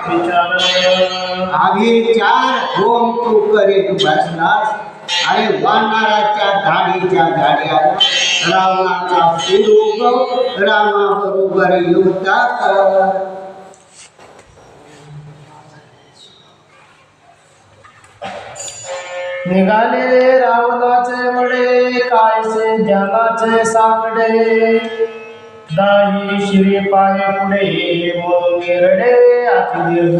विचार अभिचार होम तू करीत बसलास. अरे वानराच्या धाडीच्या धाड्या रावणाचा सुरूप रामाबरोबर युद्धा कर. निघाले रावणाचे मडे कायसे ध्यानाचे साकडे. दाही श्री पाय पुढे मोरडे अति दीर्घ.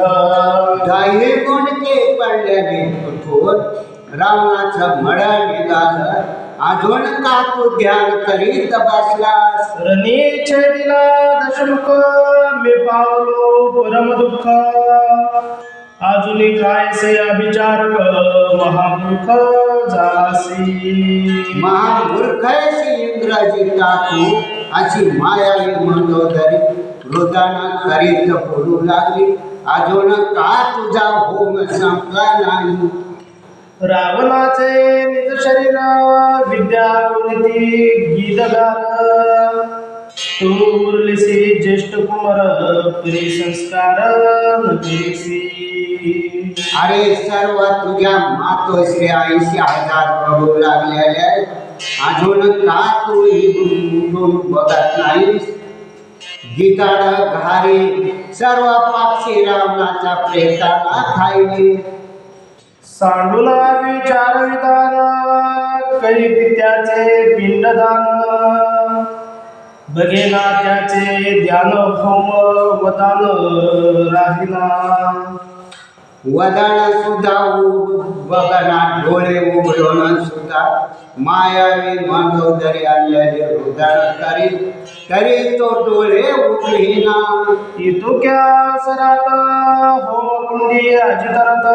दाही कोणते पडल्याने कठोर रावणाचं मडा निघालं. अजून का तू ध्यान करीत बसलास. रणी छेदिला दशमुख मी पावलो परम दुःख. अजुनी कायसे अभिचार महामूर्ख झालासी. महामूर्खसी इंद्राजिता तू अशी मायावी मंदोदरी हृदयानं करीत पडू लागली. अजून का तुझा होम संपला नाही. रावणाचे निज शरीर विद्या गुणती गीतगार. तू उरलीसी ज्येष्ठ कुमार परी संस्कार नकरीसी. अरे सर्व तुझ्या मातोश्री 80,000 पडू लागलेल्या अजून का तू इकडून बघत नाहीस. गीताड घारी सर्व पाक्षी रावणाचा प्रेताला खायली. सांडूला विचार विधान करी पित्याचे पिंडदान. बघेना त्याचे ध्यान होम वदान राहिना. वदन सुद्धा बघना डोळे उघडून सुद्धा मायावी मंदोदरी आणलेले हृदय करी तरी तो डोळे उघडीना. इतुक्या सरात होम कुंडी अजितरत.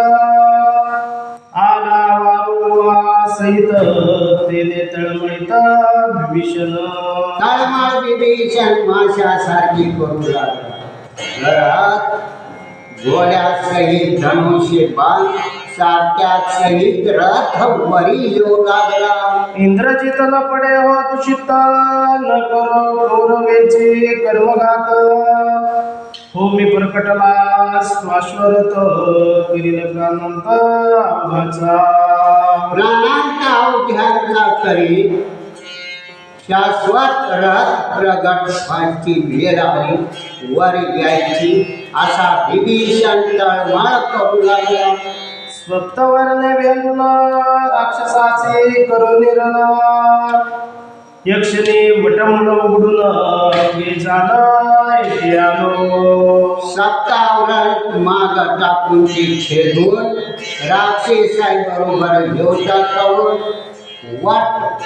आला वारुवा सहित तेने तळमळीत विभीषण. तळमळ विभीषण माशासारखी करू लागला. घरात घोड्यासहित धनुष्य बाण सात्यात सहित रथ वरी येऊ लागला. इंद्रजित न पडे हो दूषित न करो कौरवेचे कर्मघात. हो मी प्रकटला श्वाश्वरत करील प्राणांत अवघाचा. प्राणांत अवघ्याचा करी शाश्वत रथ प्रगट व्हायची वेळ आली. वर यायची असा विभीषण तळमळ करू लागला. स्वप्तवर्णे व्यंग राक्षसाचे करो निरण. यक्षिणी वटमुंड उघडून झालं येथे आलो. सप्तावरण माग टाकून ती छेदून राक्षसाई बरोबर योद्धा करून वाट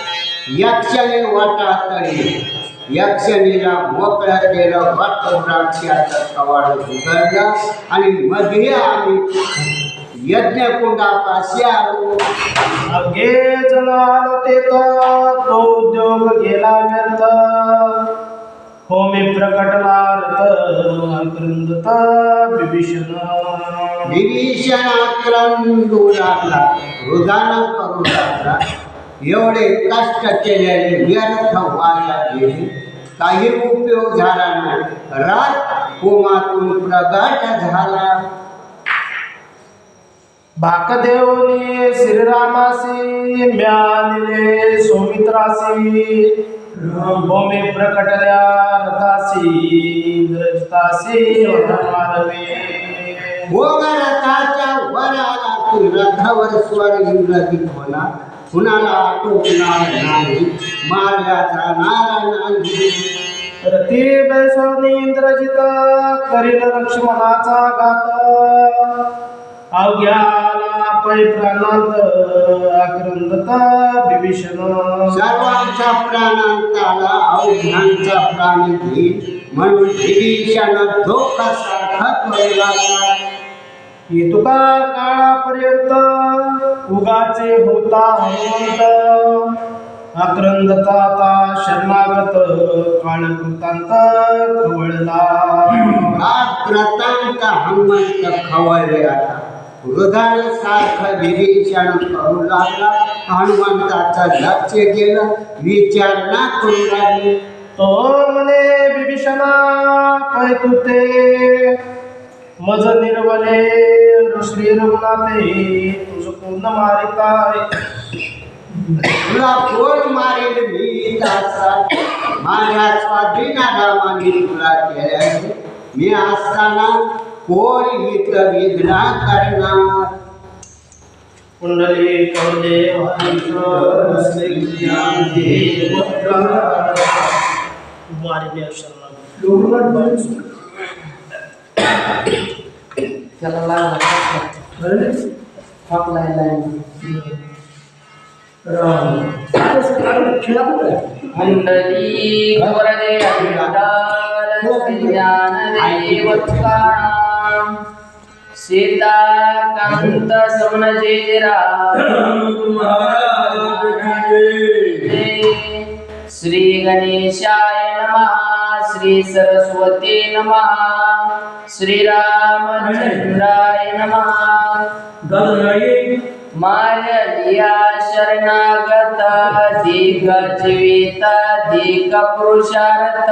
यक्षिणी वाटातळी. यक्षिणीला मोकळं केलं. वट राक्षाचं कवाड उघडलं आणि मध्ये आम्ही यज्ञकुंडापाशी आलो. अगे जण आलो ते तो उद्योग गेला व्यर्थ. हो मी प्रकटला रथ क्रंदत विभीषण. विभीषण क्रंदू लागला. हृदयानं करू लागला. एवढे कष्ट केलेले व्यर्थ वाया गेले. काही उपयोग झाला नाही. रथ होमातून प्रगट झाला. भाकदेवनी श्रीरामासी म्यानिले सौमित्रासी. भूमी प्रकटल्या रथासी इंद्रजितासी मानवे. रथाच्या वर आला की रथावर स्वर इंद्रजित होणार. कुणाला आटोपणार नाही. मारल्या जाणार नाही. रथी बैसवनी इंद्रजित करील लक्ष्मणाचा घात. अवघ्याला पै प्राणांत आक्रंदत विभीषण. सर्वांच्या प्राणांताला अवघ्यांचा प्राण घेईल म्हणून विभीषण धोकासारखा करू लागला. ही तुका काळापर्यंत उगाचे होता हनुमंत. आक्रंदता आता शरणागत काळकृतांत खवळला. आक्रतांत हनुमंत खवळले. आता हृदय सारखं विभीषण करू लागला. हनुमंताचं लक्ष गेलं. विचारणा करू लागले. तो म्हणे विभीषणा काय तू ते मज निर्वले श्री रघुनाथे तुझ पूर्ण मारिताय तुला कोण मारेल मी दासा माझ्या स्वाधीना रामाने तुला केले मी असताना कोण हित विघ्न करणार कुंडली कवले मारिले त्याला लागला थाप मंडली वरदे ज्ञानदेव तुकाराम सीताकांत समनजे श्री गणेशाय नमः श्री सरस्वती नमः श्री रामचंद्राय नमः मार्या शरणागत दिग जीवित दिग पुरुषार्थ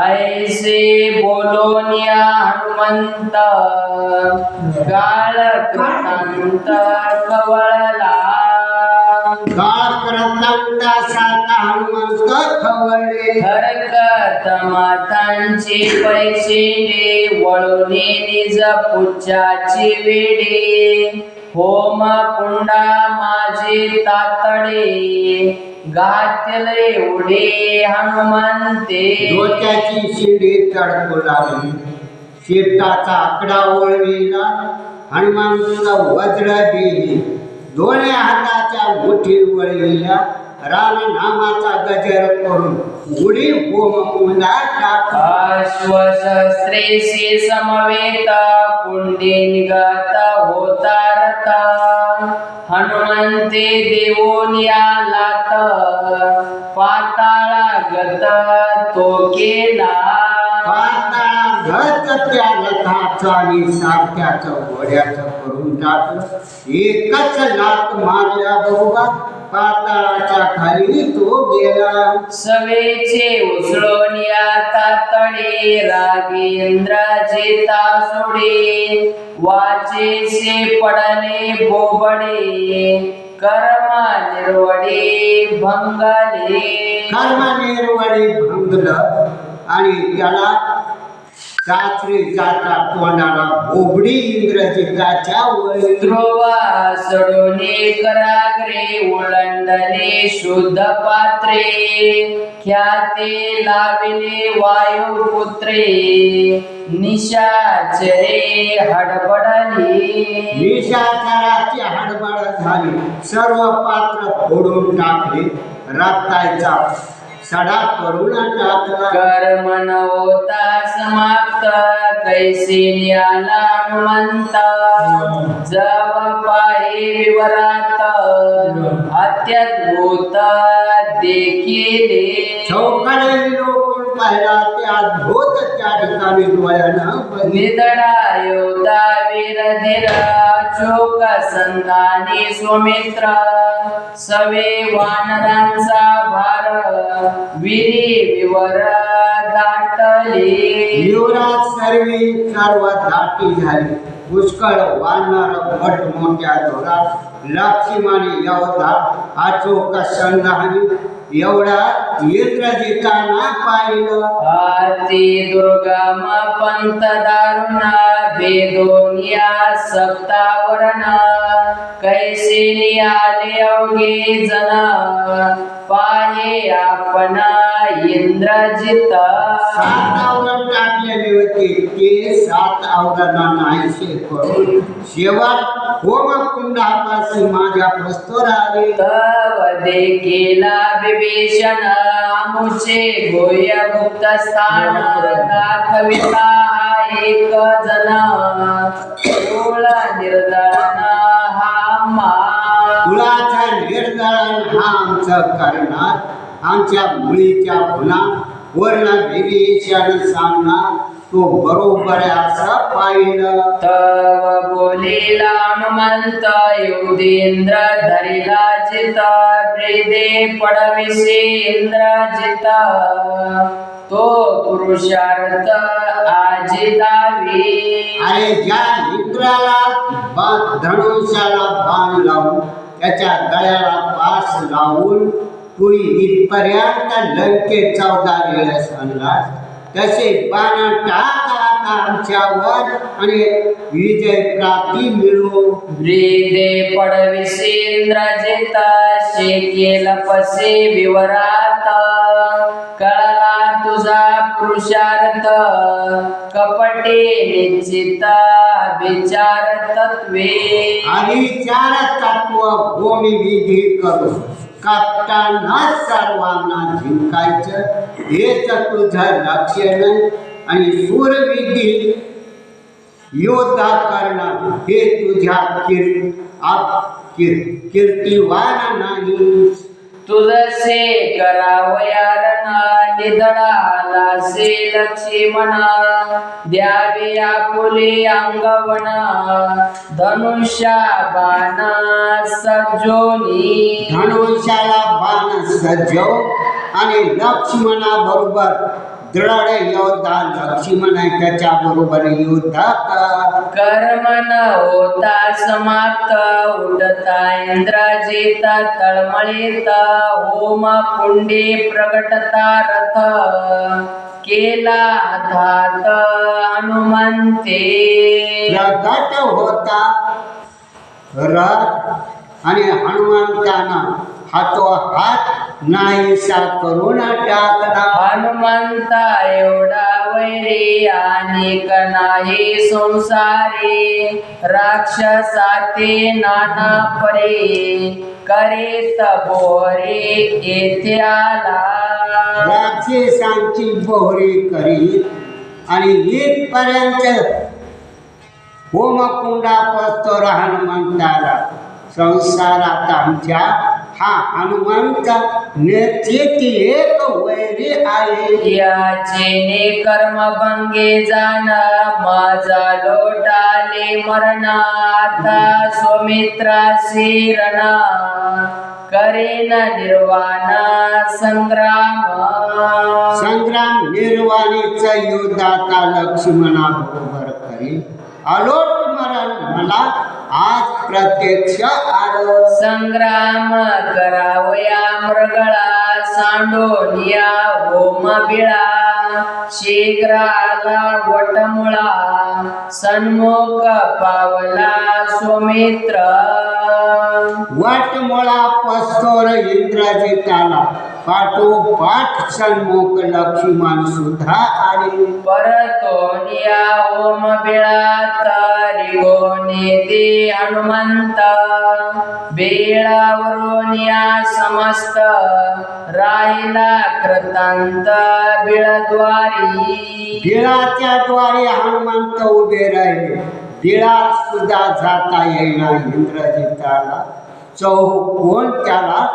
ऐसे बोलोनिया हनुमंत गाळ कृतांत कवळला हरकत मातांची पैसे वळूने निज पुच्छाची वेडे होम कुंडा माझे तातडे घातले उडे हनुमंते डोक्याची शिडी तडकू लागली शेपटाचा आकडा ओळविला हनुमंताला वज्र दिली दोन्ही हाताच्या मुठी वळविल्या राम नामाचा गजर करून उडी होम कुंडा टाकला अश्वशस्त्रेशी समवेत कुंडी निघत होता रथ हनुमंते देवोनी आलात पाताळा गत तो केला पाताळागत त्या रथाचा आणि सारख्याचं घोड्याचं करून टाकलं एकच लात मारल्या बरोबर पाताळाच्या खाली तो गेला सवेचे उसळून तातडे रागेंद्राचे तासुडे वाचेसे पडले बोबडे कर्म निर्वडे भंगलं आणि त्याला कात्रीचा तोंडाला बोबडी इंग्रजीचा ध्रुवा सडोने कराग्रे ओलांडले शुद्ध पात्रे ख्याते लाविले वायुपुत्रे निशाचरे हडबडली निशाचराची हडबड झाली सर्व पात्र फोडून टाकले रक्ताचा सडा करून टाकला कर्म नवता समाप्त कैसे न्याला हनुमंत जव पाहे विवरात अत्यद्भुत देखिले चौकडे लोकून पाहिला ते अद्भुत त्या ठिकाणी डोळ्यानं निदडा योद्धा वीर धीर चोक संतानी सुमित्र सवे वानरांचा भार विरी विवर दाटले युवराज सर्व दाटी झाली पुष्कळ वानर मोठमोठ्या धोरात लक्ष्मणी योद्धा अचोक संधानी एवढा इंद्रजिताना पाहिलं अति दुर्गम पंत दारुणा भेदोनिया सप्तावरणा कैसे नियाले अवघे जन पाहे आपणा इंद्रजित 7 आवरण टाकलेले होते ते 7 आवरणा नाहीसे करून शेवट होम कुंडापाशी माझ्या प्रस्तोर आले तव केला विभीषण आमुचे गोय गुप्त स्थान दाखविता एक जन निर्दळन हा कुळाचा निर्दळन हा आमचं करणार आमच्या मुलीच्या पुन्हा वर्ण विभीषण सांगणार तो बरोबर आहे असं पाहिलं तव बोलिला हनुमंत युधेंद्र धरिला चित प्रेदे पडविसे इंद्रजित तो पुरुषार्थ आजिदावे. अरे ज्या इंद्राला धनुष्याला बाण लावून त्याच्या गळ्याला पास लावून तू इथपर्यंत लंकेत 14 वेळेस आणलास, तसे बाण टाक आता आमच्यावर आणि विजय प्राप्ती मिळू. ब्रीदे पडविसेंद्रजित शेकेल पसे विवरात. कळला तुझा पुरुषार्थ कपटे निश्चित विचार तत्वे. आणि 4 तत्व भूमी विधी करू कापताना सर्वांना जिंकायचं हेच तुझं लक्षण. आणि सूरविधी योद्धा करणं हे तुझ्या कीर्तिवान नाही. तुझसे करावयारन निधडाला से लक्ष्मण. द्यावे आपुले अंगवण धनुष्या बाण सज्जोनी. धनुष्याला बाण सज्जव आणि लक्ष्मणा बरोबर दृढ योद्धा लक्ष्मण त्याच्या बरोबर युद्ध कर. कर्मन होता समाप्त उठता इंद्रजित तळमळीत. होम पुंडे प्रगटता रथ केला हातात हनुमंते. प्रगट होता रथ आणि हनुमंताना हातोहात नाहीसा करून टाकला. हनुमंता एवढा वैरी अनेक नाही संसारी. राक्षसाते नाना परे करीत बोरे येथे आला. राक्षसांची बोहरी करीत आणि इथपर्यंत होमकुंडापस्तोर हनुमंताला संसारात आमच्या हा हनुमंत नेत्याची एक वैरी आहे. याचेने कर्मभंगे जाण माझा लोटाले मरण. आता सुमित्रासी रण करेन निर्वाण संग्राम. संग्राम निर्वाणीचा युद्धाचा लक्ष्मणा बरोबर करी. अलोट मरण मला आज प्रत्यक्ष आलं. संग्राम करावया मृगळा सांडोनिया होम बिळा. शीघ्र आला वटमुळा सन्मुख पावला सुमित्र. वटमुळा पस्तोर इंद्रजिताला पाठोपाठ सन्मुख लक्ष्मण सुद्धा आले. परतोनिया ओम बिळात रिगोने ते हनुमंत. बेळावरोनिया समस्त राहिला कृतांत बिळद्वारी. बिळाच्या द्वारे हनुमंत उभे राहिले. बिळात सुद्धा जाता येईना इंद्रजिताला. चौकोन त्याला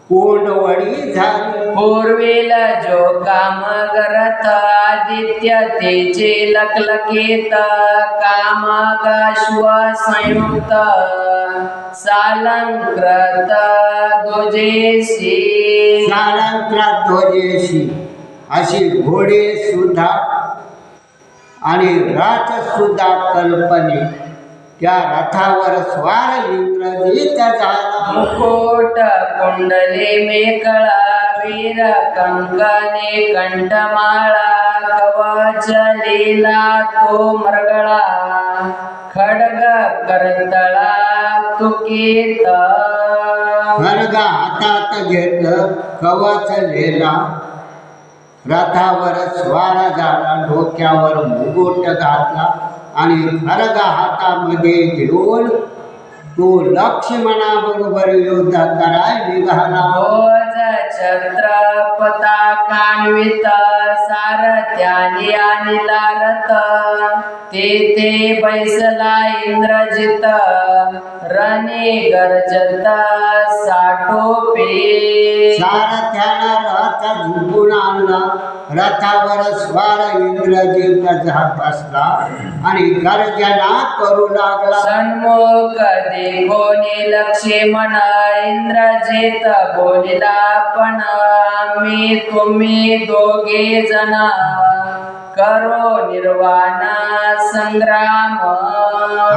कोंडवडी झाली. पूर्वेल जो काम करत आदित्य तेचे लकलकीत. कामगाश्व संयुक्त सालंकृत ध्वजेशी. सालंकृत ध्वजेशी अशी घोडे सुद्धा आणि रथ सुद्धा कल्पने त्या रथावर स्वार इंद्रजित झाला. मुकुट कुंडले मेकळा वीर कंकणे कंठमाळा. कवच लीला तो मरगळा खड्ग करतळा तुकीत. खड्ग हातात घेतलं कवच लिहिला. रथावर स्वार झाला. डोक्यावर मुकुट घातला आणि खड्ग हातामध्ये घेऊन तो लक्ष्मणा बरोबर युद्ध कराय निघाला. ध्वज छत्र पताकान्वित सारथ्याने आणला रथ. तेथे बैसला इंद्रजित रणे गर्जत साठोपे. सारथ्याला रथ झुकून आणला रथावर स्वार इंद्रजित जात बसला आणि गर्जना करू लागला. सन्मुख देखोनी लक्ष्मण इंद्रजित बोलिला पण आम्ही तुम्ही दोघे जण करो निर्वाण संग्राम.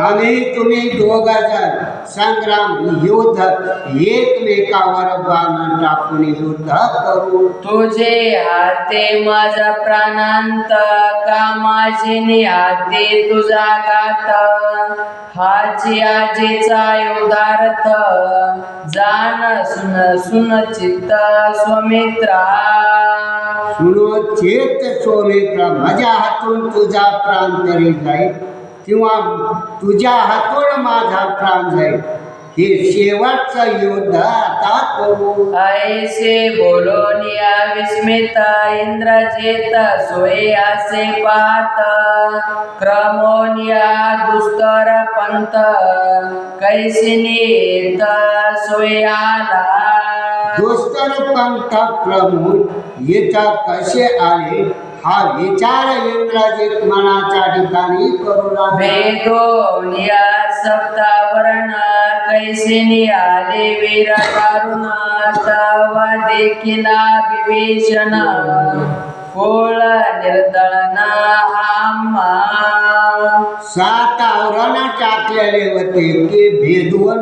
आम्ही तुम्ही दोघ जण संग्राम युद्ध एकमेकावर बाण टाकून युद्ध करू. तुझे हाते माझा प्राणांत कामाचे निहाते तुझा गात हाची आजीचा उदारथ जाण सुन चित्त स्वमित्रा. सुनो चेत सोमित्र, माझ्या हातून तुझा प्राण तरी जाईल किंवा तुझ्या हातून माझा प्राण जाईल. हे शेवटचं युद्ध आता करू. ऐसे बोलोनिया विस्मित इंद्रजित सोय असे पाहत क्रमोनिया दुस्तर पंत कैसिनीत सोयाला. दुस्तर पंथ प्रमुख येता कसे आले हा विचार इंद्रजित मनाच्या ठिकाणी करू लागला. भेदोनिया सप्तावरण कैसिनी आले वीर दारुण तवा देखिला विभीषण कोळ निर्दळन आम्हा. 7 आवरण टाकलेले होते की भेदवून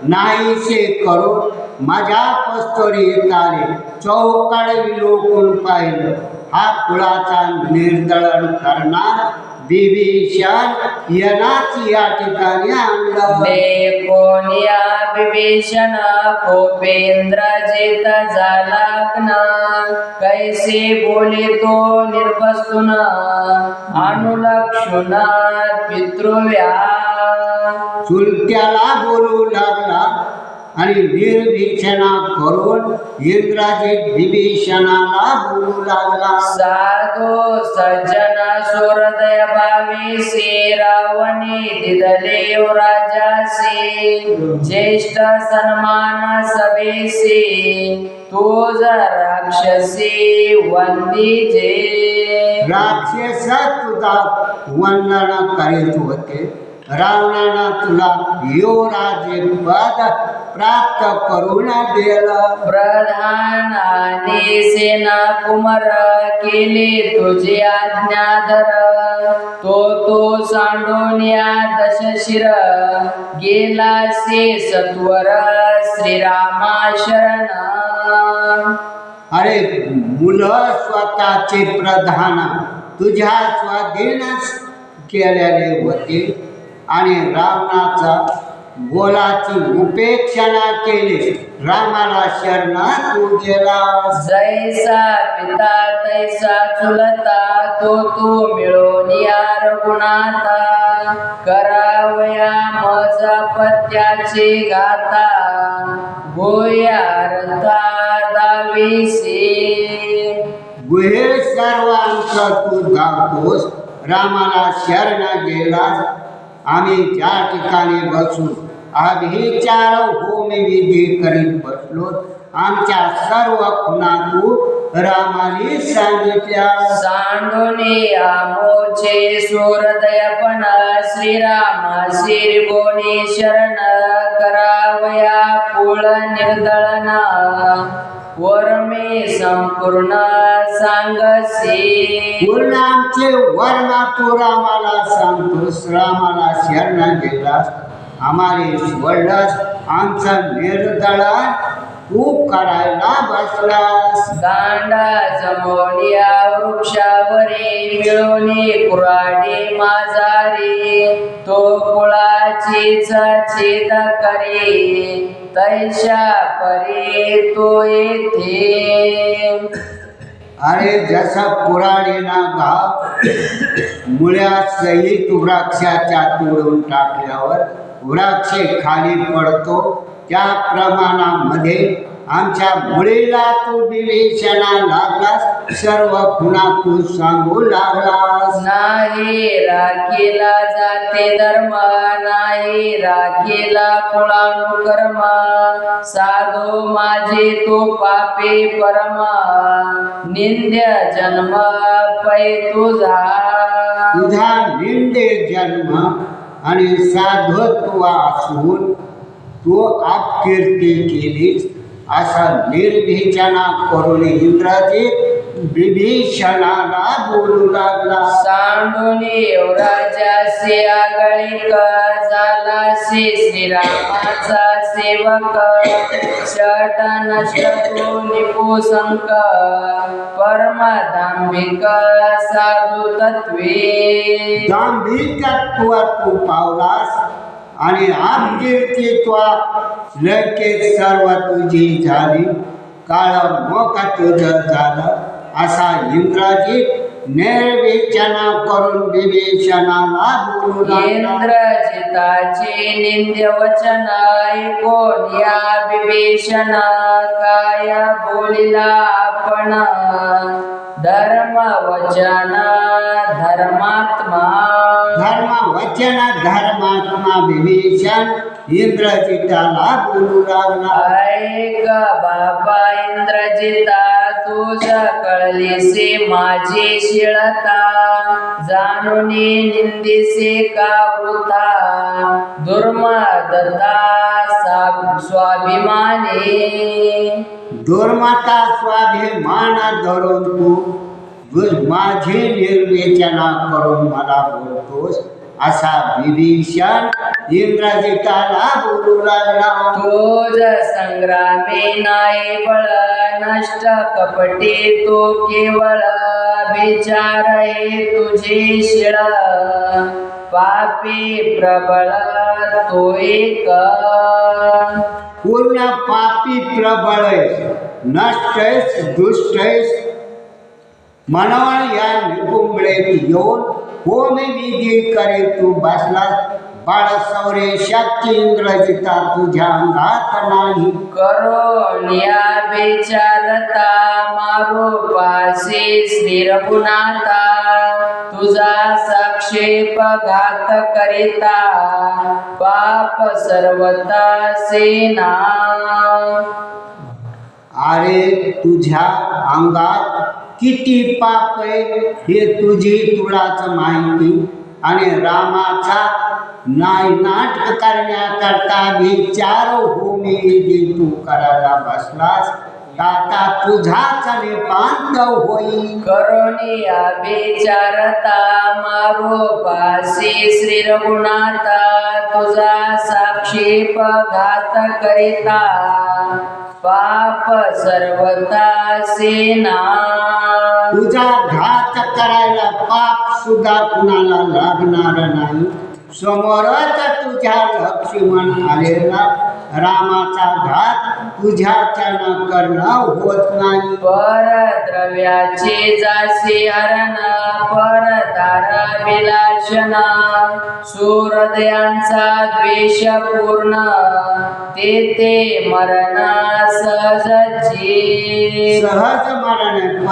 नाहीसे करून माझ्या पस्तोरी येताले चौकड विलोकून पाहिलं. हा कुळाचा निर्दळन करणार विभीषण यांनाच या ठिकाणी आणलं. देखोनिया विभीषण कोपेंद्रजित झाला कैसे बोले तो निर्वस्तुन अनुलक्षुन पितृव्या. चुलत्याला बोलू लागला आणि निर्भीषणा करून इंद्रजित विभीषणाला बोलू लागला. साधो सज्जन सुहृदय भावी रावणी दिदले राजासी ज्येष्ठ सन्मान सभेसी तोज राक्षसी वंदीजे. राक्षस तुझा वंदन करीत होते. रावणानं तुला युवराजे पद प्राप्त करून दिलं. प्रधानाने सेना कुमार केले तुझे आज्ञाधर तो सांडोनिया दशशिर गेला से सत्वर श्रीरामा शरण. अरे मुलं स्वतःचे प्रधान तुझ्या स्वाधीनच केलेले होते आणि रावणाचा बोलाची उपेक्षणा केली. रामाला शरण तू गेला. जैसा पिता तैसा चुलता तो मिळून या रघुनाथा करावया मज पत्याची गाथा गोया रथा दावीसी. गुहे सर्वांचं तू धावतोस. रामाला शरण गेलास. आम्ही ज्या ठिकाणी बसून अभिचार होमी विधी करीत बसलो आमच्या सर्व खुणा तू रामाने सांगितल्या. सांडोनी आमोचे सूरदयपण श्रीरामा श्रीगोनी शरण करावया कुळ निर्दळना वर्मे संपूर्ण सांगसी. पूर्ण आमचे वर्ण तू रामाला सांगतोस. रामाला शरण गेलास. आम्हाला सोडलंस. आमचं निर्दळन तू करायला बसलास. दांडा जमोनिया वृक्षावरी मिळवणी कुराडी माझारी तो कुळाचीच छेद करी तैशा परी तो येथे. अरे जसं कुऱ्हाडीना गाव मुळ्यासहित वृक्षाच्या तोडून टाकल्यावर वृक्ष खाली पडतो त्या प्रमाणामध्ये आमच्या मुलीला तू विवेचना लागलास, सर्व खुणा तू सांगू लागलास. नाही राखीला जाते धर्म, नाही राखीला कुळानुकर्म, साधू माझे तो पापी परम, निंद्य जन्म पै तुझा. तुझा निंदे जन्म आणि साधुत्व असून तू अपकीर्ती केलीस, असा निर्भीचना करून इंद्रजित विभीषणाला बोलू लागला. सांडून युवराजासी आगळिक, झालासी श्रीरामाचा सेवक, शट नष्ट तो निपुसंक, परमधांबिक साधू तत्वे. गांभीर्यत्व तू पावलास आणि अपकीर्तित्व लगेच सर्व तुझी झाली, काळ मोक तुझं झालं, असा इंद्रजित निर्विचना करून विभीषणाला बोलू लागला. इंद्रजिताचे निंद्य वचन ऐकून या विभीषण, काय बोलिला आपण, धर्म वचन धर्मात्मा. धर्म वचन धर्मात्मा विभीषण इंद्रजिताला बोलू लागला. ऐक बाबा इंद्रजिता, तुझ कळलीसे माझी शीळता, जाणून निंदिसे का वृथा, दुर्मदता स्वाभिमानी. दुर्मता स्वाभिमान धरून तू माझी निर्विचना करून मला बोलतोस, असा विभीषण इंद्रजिताला बोलू लागला. तुझ संग्रामी नाही बळ, नष्ट कपटी तो केवळ, विचार हे तुझी शिळ, पापी प्रबळ तो एक. पूर्ण पापी प्रबळ नष्टस दुष्टस, मनवळ या निकुंबळेत येऊन होम विधी करे तू बसलास, बाळ सौरे शक्ती इंद्रजिता तुझ्या अंगात नाही. करोनिया विचारता मारो पासी श्री रघुनाथा, तुझा साक्षेप घात करिता, पाप सर्वता सेना. अरे तुझ्या अंगात किती पाप आहे हे तुझी तुलाच माहिती, आणि रामाचा नायनाट करण्याकरता विचार होमी विधी तू करायला बसलास, आता तुझाच निपांत होई. करोनिया विचारता मारो पासी श्री रघुनाथा, तुझा साक्षेप घात करिता, पाप सर्वता सेना. तुझा घात करायला पाप सुद्धा कुणाला लागणार नाही. समोरच तुझ्या लक्ष्मण आलेला रामाचा घात तुझ्याच्यानं करणं होत नाही. परद्रव्याचे जासे हरण, परदार विलासन, सूरदयांचा द्वेष पूर्ण, ते मरण सहजची. सहज मरण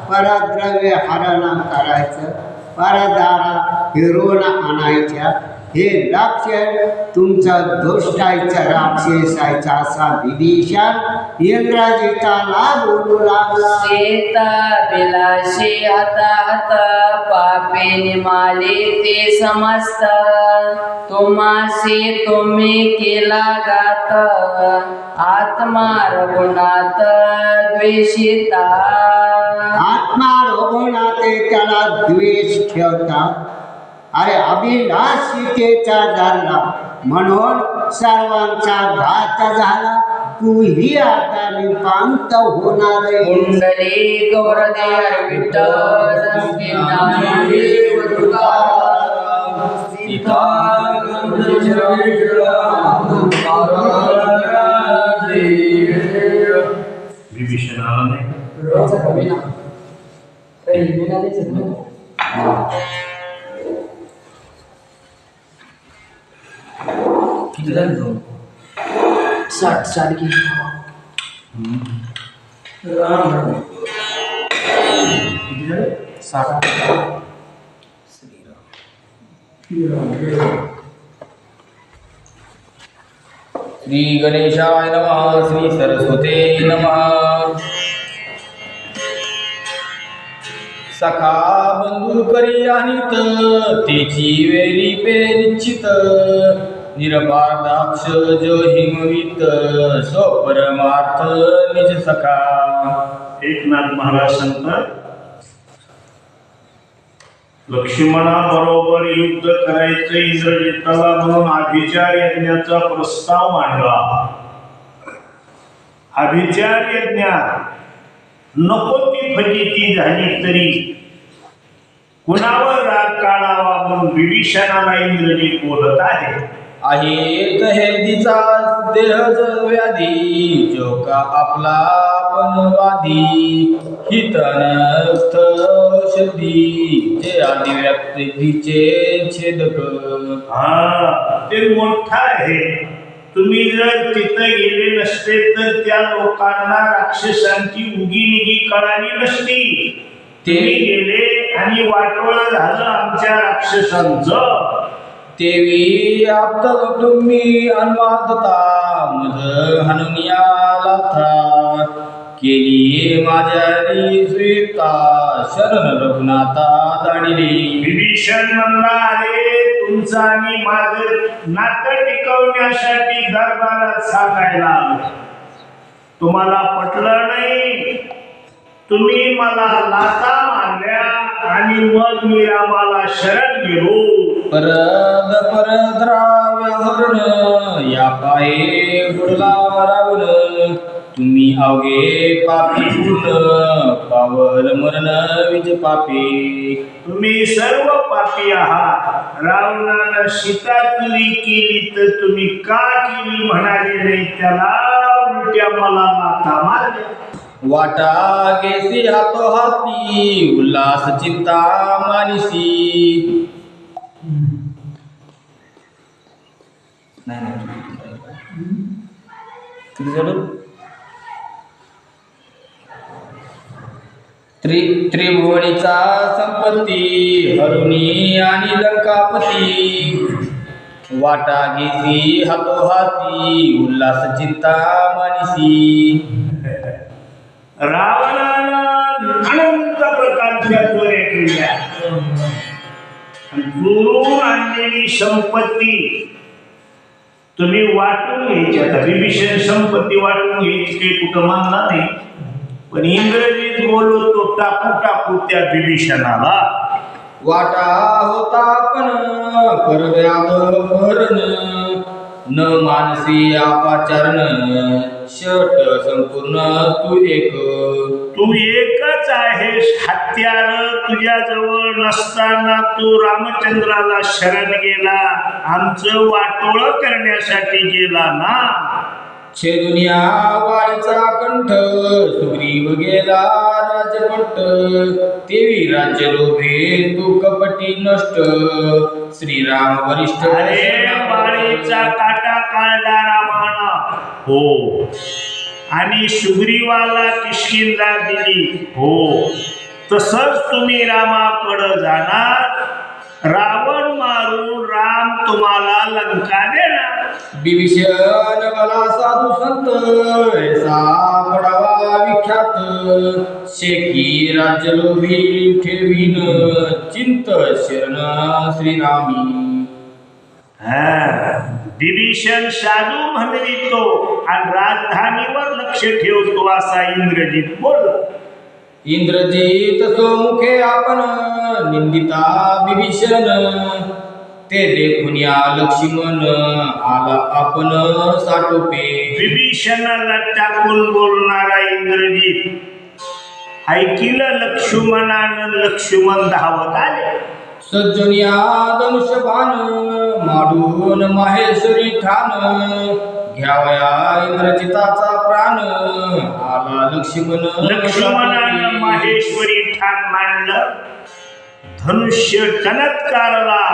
परद्रव्य हरण करायचं, परदारा हिरोन आणायच्या, हे लक्षण तुमचं दुष्टायचं राक्षसायचा असा विभीषण इंद्रजिताला बोलू लागला. सीता विलाशी हताहत, पापे निमाले ते समस्त, तुम्हासी तुम्ही केला घात, आत्मा रघुनाथ द्वेषिता. आत्मा रघुनाथे त्याला द्वेष ठेवतात. अरे अभिलाष सीतेचा धरला म्हणून सर्वांचा घात झाला, तूही आता निपांत होणार आहे. कुंडली गौरदेव विठ्ठल ज्ञानदेव तुकाराम, सीता विभीषणाने किती झालं? 60 की श्री गणेशाय नमः. श्री सरस्वते नमः. सखा बंधू करी आणित तेची वेरी पे निश्चित निरपादाक्ष जो हिमवित सो परमार्थ निज सखा. एकनाथ महाराज सांगतात लक्ष्मणाबरोबर युद्ध करायचं इंद्रजिताला म्हणून अभिचार यज्ञाचा प्रस्ताव मांडला. अभिचार यज्ञात नको ती फजिती झाली तरी कुणावर राग काढावा म्हणून विभीषणाला इंद्रजित बोलत आहे. आहेत हेल्दीचा देह व्याधी जो का आपला आपण वादी हित अनर्थ औषधी जे आदि व्यक्तीचे छेदक. ते मोठा आहे. तुम्ही जर तिथं गेले नसते तर त्या लोकांना राक्षसांची उगी निगी कळाली नसती. ते गेले आणि वाटोळ झालं आमच्या राक्षसांचं. तेवी आप्त तुम्ही अन्मादता मज हनुनियाला था केली माझ्यारी स्वीपता शरण रघुनाथा दाडिले. विभीषण म्हणला अरे तुमचं आणि माझं नातं टिकवण्यासाठी दरबारात सांगायला तुम्हाला पटलं नाही. तुम्ही मला लाथा मारल्या आणि मग मी रामाला शरण गेलो. परद परद्राव्यावरण या पाये बुडला रावण तुम्ही अवघे पापी पूर्ण पावल मरण विज पापी. तुम्ही सर्व पापी आहात. रावणानं सीता चोरी केली तर तुम्ही का केली म्हणाले नाही त्याला उलट्या मला लाथा मारल्या. वाटा गेसी हातो हाती उल्हास चिंता मानिसी. त्रिभुवनीचा संपत्ती हरुणी आणि लंकापती वाटा घेसी हातोहाती उल्हास चिंता मानिसी. रावणानं अनंत प्रकारच्या चोऱ्या केल्या. चोरून आणलेली संपत्ती तुम्ही वाटून घ्यायची. आता विभीषण संपत्ती वाटून घ्यायची काही कुठं मानला नाही. पण इंग्रजीत बोलतो टाकू टाकू त्या विभीषणाला. वाटा होता पण परव्याद भरण न मानसी आपाचरण शट संपूर्ण तू एक. तू एकच आहेस हत्यार. तुझ्याजवळ नसताना तू रामचंद्राला शरण गेला. आमचं वाटोळ करण्यासाठी गेला ना. छेदुनिया वाळीचा कंठ सुग्रीव गेला राजपट तेवी राज्य लोभे तू कपटी नष्ट श्रीराम वरिष्ठ. अरे वाळीचा काटा काढणारा माना हो आणि सुग्रीवाला किष्किंधा दिली हो. तसंच तुम्ही रामाकडं जाणार. रावण मारून राम तुम्हाला लंका देणार. विभीषण मला साधू संत ऐसा पडावा विख्यात शेकी राज्य लोभी ठेवीन चिंत शरण श्रीरामी. विभीषण साधू म्हणवितो आणि राजधानीवर लक्ष ठेवतो असा इंद्रजित बोलला. इंद्रजित सोमुखे आपण निंदिता विभीषण ते देखून या लक्ष्मण आला आपण साटोपे. विभीषणाला टाकून बोलणारा इंद्रजित ऐकिलं लक्ष्मणानं. लक्ष्मण धावत आले. सज्जनिया धनुष्यबाण माडून माहेश्वरी ठाण घ्यावया इंद्रजिताचा प्राण आला लक्ष्मण. लक्ष्मणानं माहेश्वरी ठाण मांडलं. धनुष्य टणत्कारला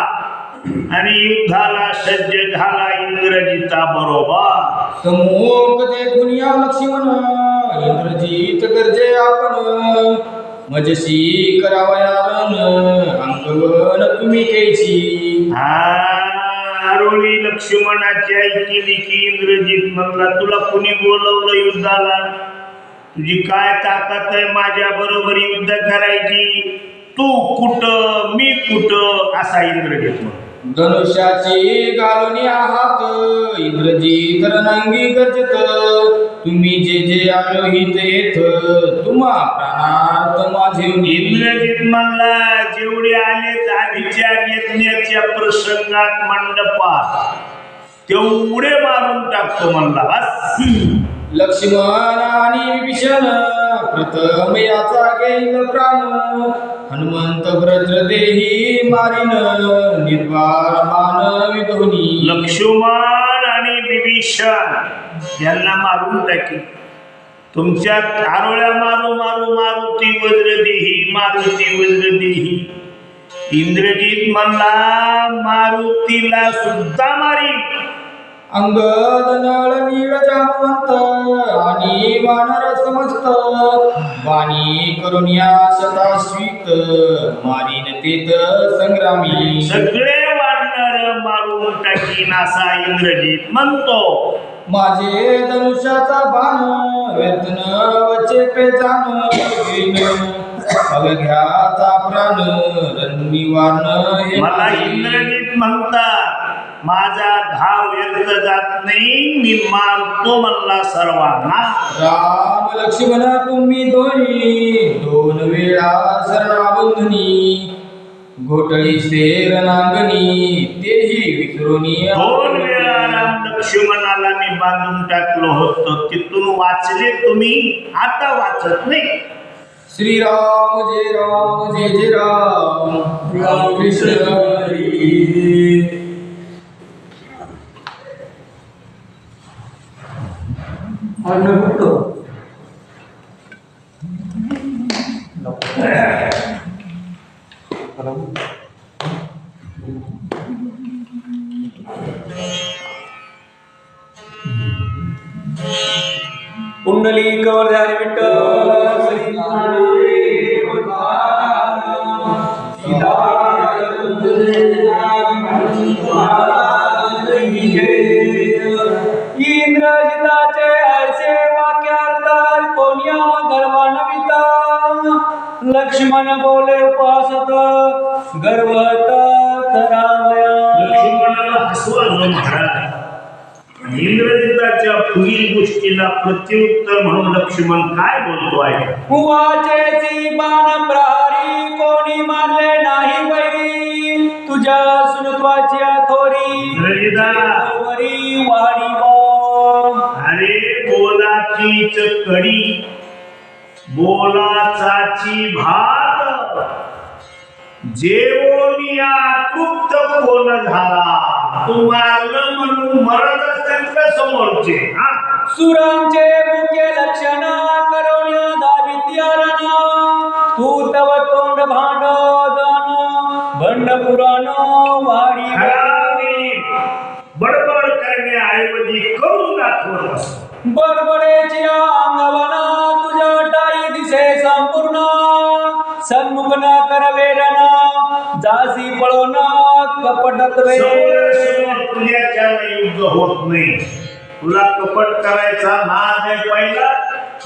आणि युद्धाला सज्ज झाला इंद्रजिता बरोबर. समूह देखून या लक्ष्मण इंद्रजित गरजे आपण मजशी करावयारण अंगवन तुम्ही कैची. आरोळी लक्ष्मणाची ऐकली की इंद्रजित म्हणला तुला कुणी बोलवलं युद्धाला? तुझी काय ताकद आहे माझ्या बरोबर युद्ध करायची? तू कुठं मी कुठं असा इंद्रजित म्हणतो. धनुष्याची घालून आहात इंद्रजित रणांगी गरजत तुम्ही जे जे आलोहित येत तुम्हा प्राणार्थ माझे. इंद्रजित म्हणला जेवढे आले आधीच्या यज्ञाच्या प्रसंगात मंडपात तेवढे मारून टाकतो म्हणला. बस लक्ष्मण आणि विभीषण प्रथम याचा घेईल प्राण हनुमंत व्रज देही मारिन निर्वार मानवी दोन्ही. लक्ष्मण आणि विभीषण यांना मारून टाकी. तुमच्यात आरोळ्या मारू मारू मारुती वज्र देही मारुती वज्र देही. इंद्रजित म्हणला मारुतीला सुद्धा मारी. अंगद नळ नीळ जामवंत आणि वानर समस्त वाणी करून या शताश्वित मारीन तेत संग्रामी. सगळे वानर मारून टाकीन असा इंद्रजित म्हणतो. माझे धनुष्याचा बाण व्यर्थन वचे पेजान अवघ्याचा प्राण रणनिवारण. मला इंद्रजित म्हणतात माझा घाव व्यर्थ जात नाही मी मारतो म्हणला सर्वांना. राम लक्ष्मण तुम्ही दोन वेळा शरणाबंधनी घोटळी से रणांगणी तेही विसरुनी. 2 वेळा राम लक्ष्मणाला मी बांधून टाकलो होतो तिथून वाचले तुम्ही आता वाचत नाही. श्रीराम जय जय राम राम कृष्ण हरी. कुंडली कवरधारी विठ्ठल श्री इंद्रजिताचे ऐसे वाक्यार्थ कोण्या गर्वान्विता लक्ष्मण बोले उपासत गर्वत करावया. लक्ष्मणाला हसू आलं महाराज. इंद्रजिताच्या पुढील गोष्टीला प्रत्युत्तर म्हणून लक्ष्मण काय बोलतो आहे. वाचेची बाण प्रहारी कोणी मारले नाही वैरी तुझ्या सुनत्वाची थोरी वरी वाडी बा. अरे बोलाचीच कडी बोलाचाची भात जेवोनिया तृप्त कोण झाला. तू मारलं म्हणून मरत असेल का समोरचे. सुरांचे मुख्य लक्षण करोण्या दावित्यारण तू तव तोंड भांड जाण भंड पुराण वाडी. बडबड करण्याऐवजी करून दाखवत. बडबडेची अंगवना तुझ्या टाई दिसे संपूर्ण सन्मुख न करवेरना जासी पळोना कपटत्वे. तुझ्याच्या युद्ध होत नाही. तुला कपट करायचा नाद आहे पहिला.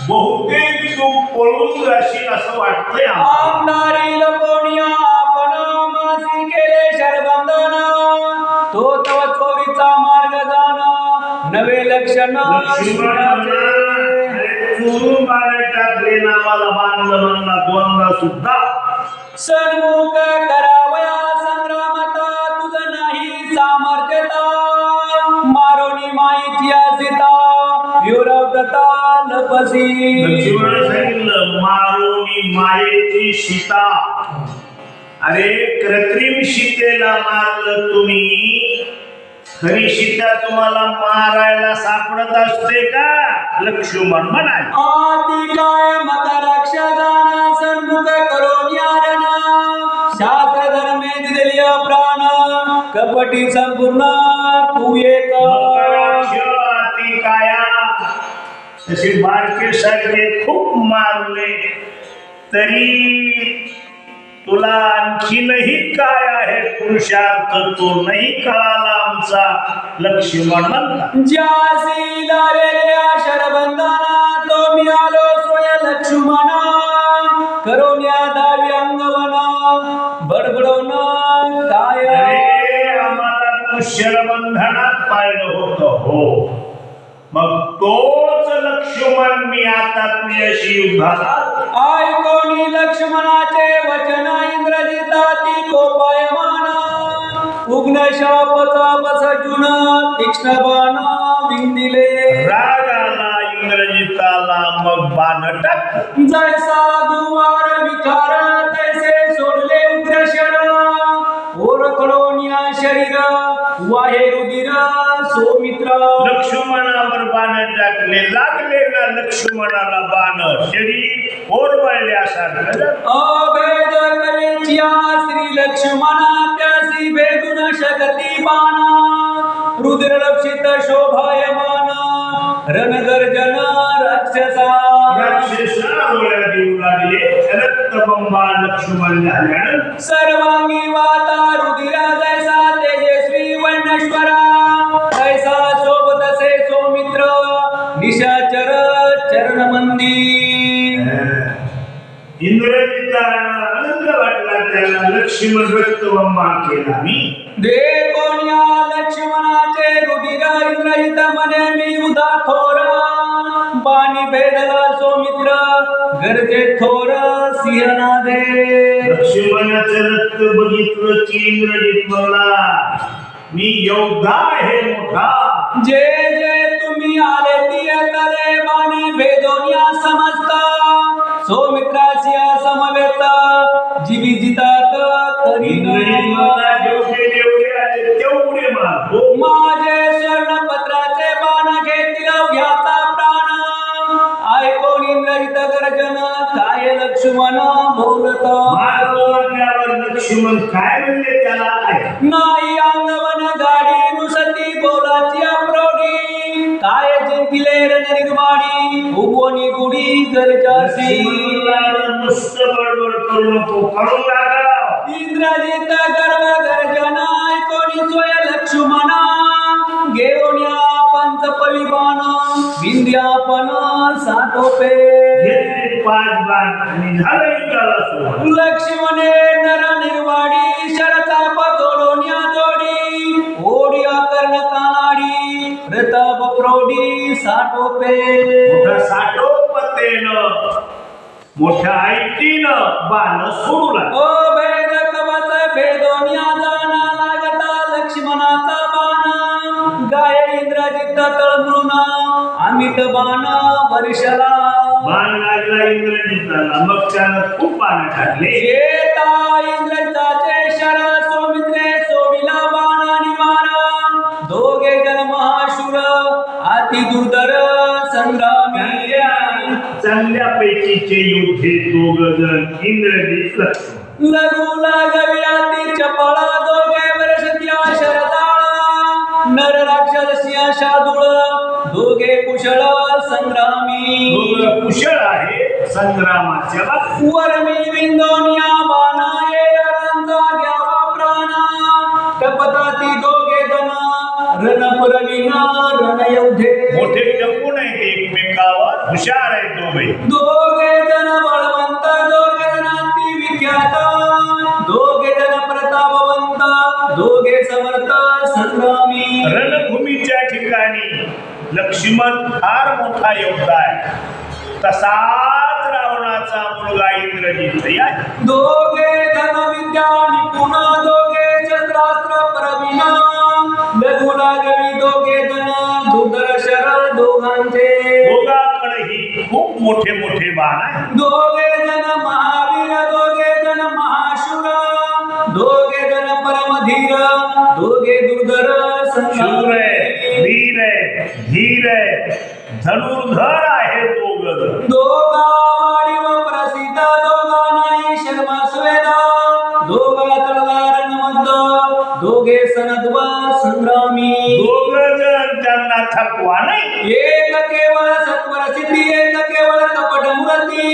बहुतेक तू पळून जाशील असं वाटतंय. आमदारी लपवण्या आपण मासी केले शरबंधन तो तव चोरीचा मार्ग जाण नवे लक्षण. चोरून बाहेर टाकले नावाला बांधलं म्हणला दोनदा सुद्धा. सन्मुख करावया संग्रामात तुझं नाही सामर्थ्यता मारोनी माहिती सीता युरवता लपसी. लक्ष्मण सांगितलं मारोनी मायेची सीता. अरे कृत्रिम सीतेला मारलं तुम्ही. खरी सीता तुम्हाला मारायला सापडत असते का. लक्ष्मण म्हणाले आती काय मत रक्षदान सन्मुख करून यारण शास्त्र धर्मे दिलेली प्राण कपटी संपूर्ण तू एक मकराक्ष अति काया तसे बारके सारखे खूप मारले तरी तुला आणखीनही काय आहे पुरुषार्थ तो नाही कळाला आमचा लक्ष्मण म्हणला. ज्यासी लावलेल्या शरबंधना तो मी आलो स्वय लक्ष्मणा करोन्या दावी अंगवना बडबडवण काय अरे आम्हाला तू शरबंधनात पाहिलं होतं हो, मग तोच लक्ष्मण मी आता तुझ्याशी युद्धाला ऐकोनी लक्ष्मणाचे वचन इंद्रजिताती कोपायमान उग्न शापचा बसजून तीक्ष्ण बाण विंदिले राग आला इंद्रजिताला मग बाण टाक. जैसा दुवार विकार तैसे सोडले उग्रशर ओरखडोनिया शरीर वाहे रुधिर सौमित्र लक्ष्मणावर बाण टाकले, लागले ना लक्ष्मणाला बाण, शरीर ओरवळल्यासारखं. अभेद कलेच्या श्री लक्ष्मणा त्यासी भेदू न शकती बाण रुद्र रक्षित शोभायमान रणगर्जन राक्षसा राक्षसा डोळ्या देऊ लागले. रक्तबंबा लक्ष्मण झाल्यानं सर्वांगी वाता रुधिरा जैसा तेजस्वी वर्णेश्वरा तैसा सोबतसे सौमित्र निशाचर चरणमंदी. इंद्रजिताला आनंद वाटला, त्याला लक्ष्मण रक्तबंबा केला. मी दे कोण्या लक्ष्मणाचे रुधिर इंद्रजित मने मी उदा थोर बाणी भेदला सौमित्र गरजे थोर सिंहनादे. लक्ष्मणाचं रक्त बघितलं की इंद्रजित म्हणला मी योद्धा आहे मोठा. जे जे तुम्ही आले ती तले बाणी भेदोनिया समजता सौमित्रासिया समवेत जीवी जितात तरी इंद्रजित म्हणला जेवढे जेवढे आले तेवढे मार. माझे स्वर्णपत्राचे बाण घेतील घ्याचा प्राण ऐकोन इंद्रजित गर्जन काय लक्ष्मण बोलत मारल्यावर लक्ष्मण काय म्हणले त्याला ऐक. नाही अंगवन गाडी नुसती बोलाची प्रौढी काय जिंकले रणनिर्माणी उगवणी गुढी गरजासी. नुसतं बडबड करू नको, करू लागा. इंद्रजित गर्व गर्जन ऐकोनी स्वय लक्ष्मणा घेऊन या पंच पविबाण विंध्यापन साठोपे. घेतले 5 बाण आणि झालं युद्धाला सुरुवात. लक्ष्मणे नर निर्वाडी शरचा पतोडोन्या जोडी ओडिया कर्ण कानाडी प्रताप प्रौढी साठोपे. मोठा साठोपतेनं मोठ्या ऐटीनं बाण सोडू लागला. ओ भेद कवच भेदोनिया जाना लागता लक्ष्मणाचा बाण गाय इंद्रजित तळमळून अमित बाण वर्षला. बाण लागला इंद्रजिताला, मग त्यानं खूप बाण टाकले. येता इंद्रजिताचे शर सौमित्रे सोडिला बाण आणि मारा दोघे जन महाशूर अति दुर्धर संग्रामी. चांगल्यापैकीचे योद्धे दोघ जण इंद्रजित लक्ष्मण. लघु लागविराती चपळा दोघे वर्षत्या शरदाळा नर राक्षस सिंह शादुळ दोघे कुशळ संग्रामी. दोघं कुशळ आहे संग्रामाच्या बाबतीत. वरमी विंदोनिया बाणा येरांचा घ्यावा प्राणा कपताती दोघे जण रणपुरविना रणयोधे. मोठे टपून आहेत एकमेकावर, हुशार आहेत दोघे. दोघे जण बळवंत दोघे जण अति विख्यात दोघे जण प्रतापवंत दोघे समर्थ संग्रामी. रणभूमीच्या ठिकाणी लक्ष्मण फार मोठा योद्धा आहे, तसाच रावणाचा मुलगा इंद्रजित आहे. दोघे धन विद्या निपुण दोघे शस्त्रास्त्र प्रवीण लघु लागवी दोघे जण दुर्धर शर दोघांचे. दोघांकडेही खूप मोठे मोठे बाण आहे. दोघे जण महावीर दोघे जण महाशूर दोघे जण परमधीर दोघे दुर्धर शूर संग्रामी. आहे, वीर आहे, धीर आहे, धनुर्धर आहे दोघ. दोघा वाडी व प्रसिद्ध दोघा नाही शर्मा स्वेदा दोघा तळला रणमद्द दोघे सनद्व संग्रामी दोघ जण त्यांना थकवा नाही. एक केवळ सत्वर सिद्धी एक केवळ कपट मूर्ती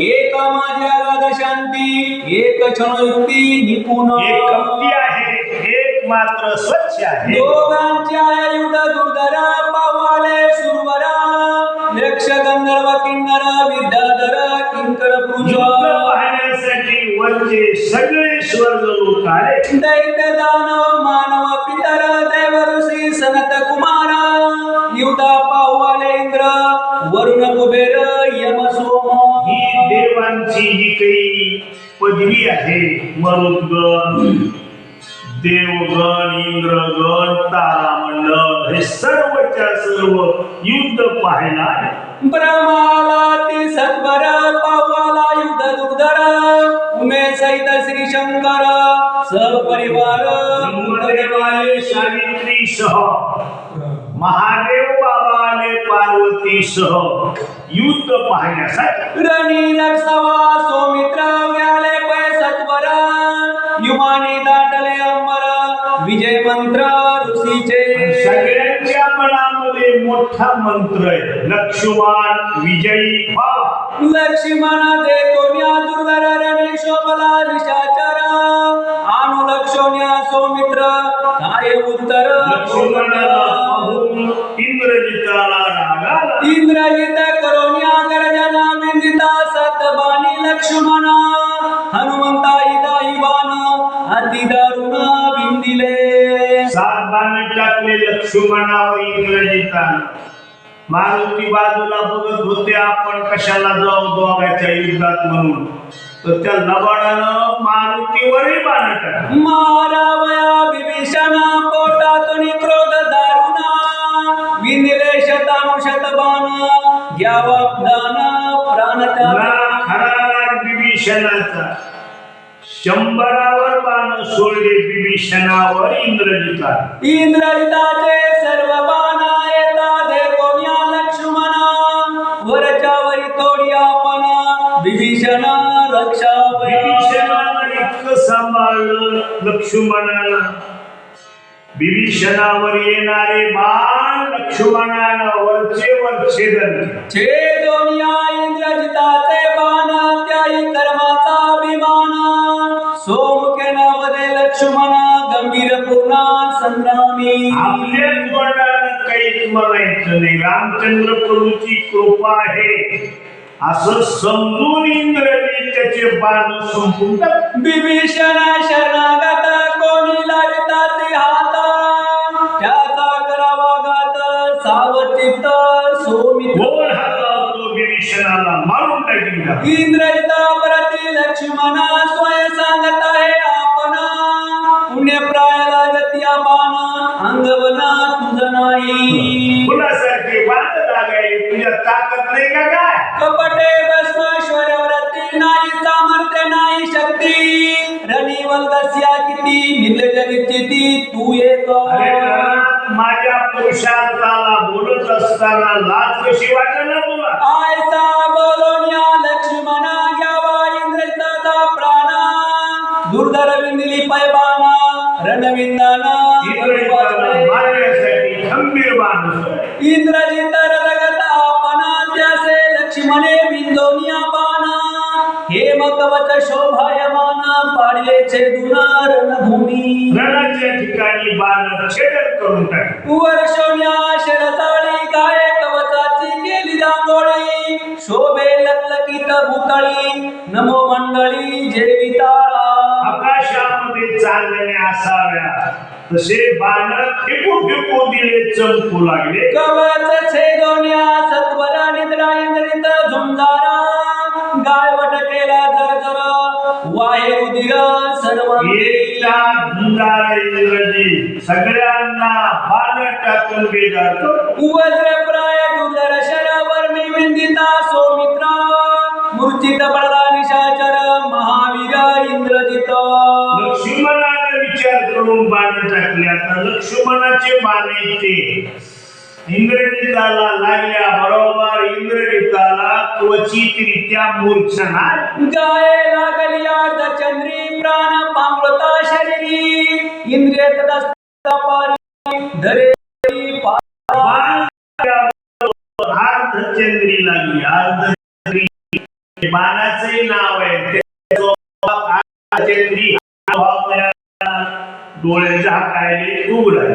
एक माझ्या गाद शांती एक क्षणयुक्ती निपुण एक कपटी आहे, एक मात्र स्वच्छ आहे. दोघांच्या युध दुर्धर पावाले सुरवरा यक्ष गंधर्व किन्नर विद्याधर किंकर युद्ध पूजा पाहण्यासाठी वरचे सगळे स्वर्ग लोक आले. दैत्य दानव मानव पितर देव ऋषी सनत कुमार युधा पावाले इंद्र वरुण कुबेर यम सोम ही देवांची जी काही पदवी आहे, मरुद्गण, देवगण, इंद्रगण, तारामंडळ, हे सर्वच्या सर्व युद्ध पाहायला आले. ब्रह्माला ती सत्वर पावाला युद्ध दुर्धर उमे सहित श्री शंकर सपरिवार ब्रह्मदेवाले सावित्रीसह, महादेव बाबा आले पार्वतीसह युद्ध पाहण्यासाठी. रणी लक्षवा सौमित्र व्याले पै सत्वर युमानी दाटले अंबर विजय मंत्र ऋषीचे सगळ्यांच्या मनामध्ये मोठा मंत्र आहे, लक्ष्मण विजयी भव. लक्ष्मण दे कोण्या दुर्धर रणी शोभला निशाचर अनुलक्षोण्या सौमित्र काय उत्तर लक्ष्मणाला पाहून इंद्रजिताला राग आला. इंद्रजित करोन्या गर्जना विंदिता सतबानी लक्ष्मण हनुमंता इदाई बाण अति दारुण विंदिले. 7 बाण टाकले लक्ष्मणावर इंद्रजिताने. मारुती बाजूला बघत होते, आपण कशाला जाऊ दोघांच्या युद्धात म्हणून. तर त्या लबाडानं मारुतीवरही बाण टाकले. मारावया विभीषण पोटातून क्रोध दारुणा विंदिले शतानुशत बाण घ्यावा दान प्राण त्याग. खरा राग विभीषणाचा. 100वर बाण सोडले विभीषणावर इंद्रजिता. इंद्रजिताचे सर्व बाण येता दे कोण्या लक्ष्मण वरच्या वरी तोडी आपण विभीषण रक्षा विभीषणाला इतकं सांभाळलं लक्ष्मणाला. विभीषणावर येणारे बाण लक्ष्मणानं वरचे वर छेदले. छेदोनिया इंद्रजिताचे बाण त्याई कर्माचा अभिमान सोमुखे नावदे लक्ष्मण गंभीर पूर्ण संग्रामी. आपल्या तोंडानं काहीच म्हणायचं नाही, रामचंद्र प्रभूची कृपा आहे असं समजून इंद्रने त्याचे बाण संपून टाकले. विभीषण शरणागत कोणी लाविताचे हात त्याचा करावा घात सावचित्त सौमित्र. कोण हातावतो विभीषणाला मारून टाकीला. इंद्रजिता प्रती लक्ष्मण स्वय सांगत आहे आपण पुण्य प्राय लागत्या बाण अंगवना तुझ नाही. कुणासारखे बाण लागायले, तुझ्या ताकद नाही का काय? कपटे भस्मेश्वर व्रती नाही सामर्थ्य नाही शक्ती रणी वल्गस्या किती निर्लज निश्चिती तू एक. अरे नाना, माझ्या पुरुषार्थाला बोलत असताना लाज कशी वाटेल तुला? आयसा बोलोन्या लक्ष्मण घ्यावा इंद्रजिताचा प्राण दुर्धर विंदिली पैबाना रणविंदाना मारण्यासाठी खंबीर बाण सोडले. इंद्रजित रगत आपण त्यासे लक्ष्मणे बिंदोनिया बाण हेम कवच शोभायमान पाडले छेदून रणभूमी. रणाच्या ठिकाणी बाण छेदन करून टाकले. वर्षोन्या शरजाळी काय कवचाची केली दांगोळी शोभे लकलकीत भूतळी नमो मंडळी जेवितारा. आकाशामध्ये चांदणे असाव्या तसे बाण फेकू फेकू दिले, चमकू लागले. कवच छेदोन्या सत्वरा निद्रा इंद्रित झुंजारा गायवट केला जर वाहे रुधिर सर्वांगी. एकटा झुंजार इंद्रजी सगळ्यांना बाण टाकून बेजार करतो. वज्रप्राय दुर्धर शरावर मी विंदिता सौमित्र मूर्छित पडला निशाचर महावीर इंद्रजित. लक्ष्मणाने विचार करून बाण टाकले. आता लक्ष्मणाचे बाण येते इंद्रजिताला लागल्या बरोबर इंद्रजिताला क्वचितरित्या मूर्छना. गाये लागली अर्धचंद्री प्राण पांगळता शरीरी इंद्रिय तटस्थ पारी धरे बाण अर्धचंद्री लागली. अर्धचंद्री बाणाचे नाव आहे. अर्धचंद्री डोळे झाकायले उघडाय.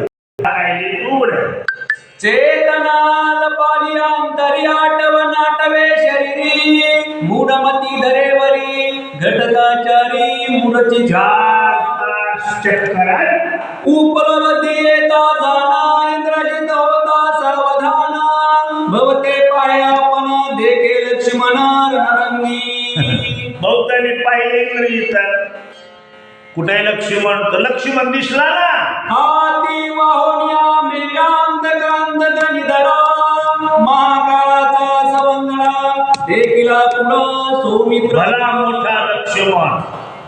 चेतनाल पाली अंतरी आठवण आठवे शरीरी मूढमती धरेवरी घटकाचारी मूढची चक्कर आहे. उपलब्धी येता जाना इंद्रजित होता सर्वधाना भवते पाहे आपण देखे लक्ष्मण रणरंगी. बहुतांनी पाहिले इंग्रजीत. कुठे लक्ष्मण? तर लक्ष्मण दिसला ना. हाती वाहुन्या मेघांतकांत निधडा महाकाळाचा सवंगडा देखिला पुढं सौमित्र भला मोठा लक्ष्मण.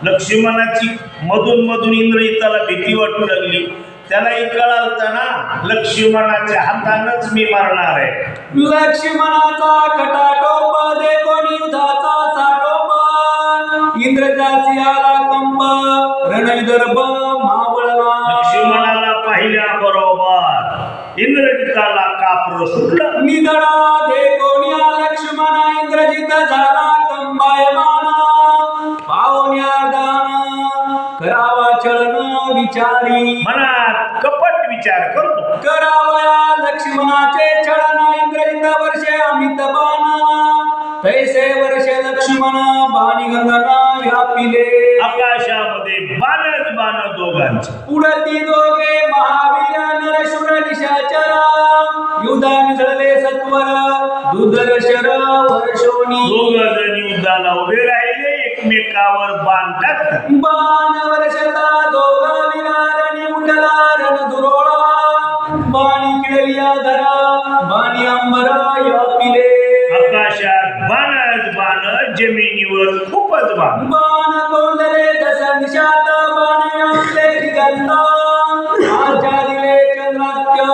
लक्ष्मणाची मधून मधून इंद्रजिताला भीती वाटू लागली. त्यालाही कळालं ना लक्ष्मणाच्या हातानच मी मारणार आहे. लक्ष्मणाचा खटाटोप देखोनी युधाचा साटोप इंद्रजासी आला कंप रणविदर्भ मावळला. लक्ष्मणाला पाहिल्या बरोबर इंद्रजिताला कापर सुटलं. निधडा देखोनिया लक्ष्मणा इंद्रजित झाला कंबायमाना पाहुण्या दान करावा छळन विचारी मनात कपट विचार करतो. करावया लक्ष्मणाचे छळन इंद्रजित वर्षे अमित बाणा तैसे वर्षे लक्ष्मण बाणी गंगना व्यापिले. आकाशामध्ये बाणच बाण दोघांचे. उडती दोघे महावीर नरशूर निशाचर युधा मिसळले सत्वर दुर्धर्षर वर्षोनी. दोघ जण युद्धाला उभे राहिले. एकमेकावर बाण टाकतात. बाण वर्षता दोघ विरारणी उठला रण दुरोळा बाणी किळलिया धरा बाणी अंबरा यापिले. आकाशात बाणच बाण जमिनीवर खूपच बाण. बाण कोंडले दशा निशात बाण आपले दिगंता आचारिले चंद्रात्य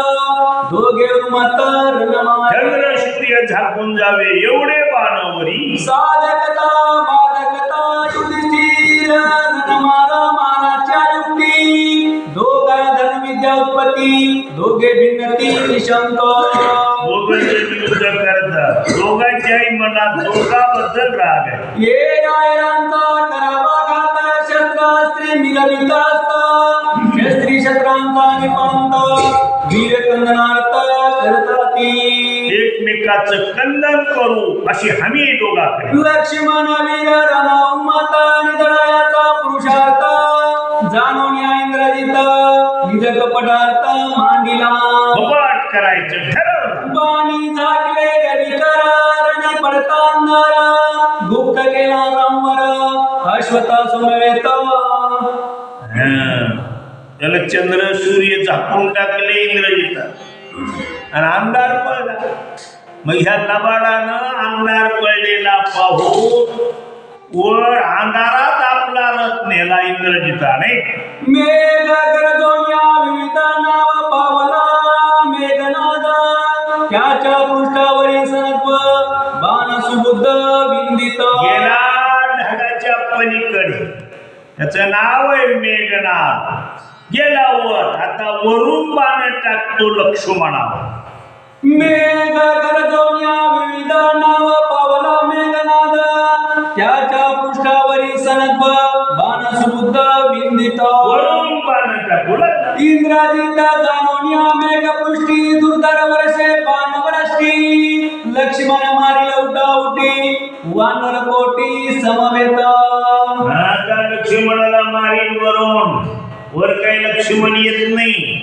दोघे मत रणमार. चंद्र सूर्य झाकून जावे एवढे बाणावरी. साधकता बाधकता युधिष्ठिर रणमारा माराच्या युक्ती दोघा धर्मविद्या उत्पत्ती दोघे भिन्नती निशंक. दोघांचे युद्ध करतात. दोघांच्याही मनात दोघाबद्दल राग आहे. ये रायरांचा करावा घात शस्त्रास्त्री मिलवित असता शस्त्री शस्त्रांचा निपांत वीर कंदनार्थ करताती. एकमेकाचं कंदन करू अशी हमी दोघाकडे. लक्ष्मण वीर रणउन्मत्त निधडयाचा पुरुषार्थ जाणून या इंद्रजित निज कपटार्थ मांडिला. कपाट करायचं ठरवलं. बाणी झाकले रविकरारणी पडतांदर गुप्त केला रामवर अश्वता समवेत. त्याला चंद्र सूर्य झाकून टाकले इंद्रजिता आणि अंधार पडला. मग ह्या लबाडानं अंधार पडलेला पाहून वर अंधारात आपला रथ नेला इंद्रजिताने. मेघ गरजोन्या विविध नाव पावला मेघनाद त्याच्या पृष्ठावरील सनत्व बाण सुबुद्ध विंदित. गेला ढगाच्या पलीकडे. त्याचं नाव आहे मेघनाद. गेला वर. आता वरून बाण टाकतो लक्ष्मणावर. मेघ गरजोन्या विविध नाव पावला मेघनाद त्याच्या पृष्ठावरील सनत्व बाण सुबुद्ध विंदित. वरून बाण टाकू लागला. इंद्राजित जाणोन्या मेघपृष्टी दुर्धर वर्षे बाणवृष्टी लक्ष्मण मारिल उठाउटी वानर कोटी समवेत. आता लक्ष्मणाला मारील वरून. वर काही लक्ष्मण येत नाही.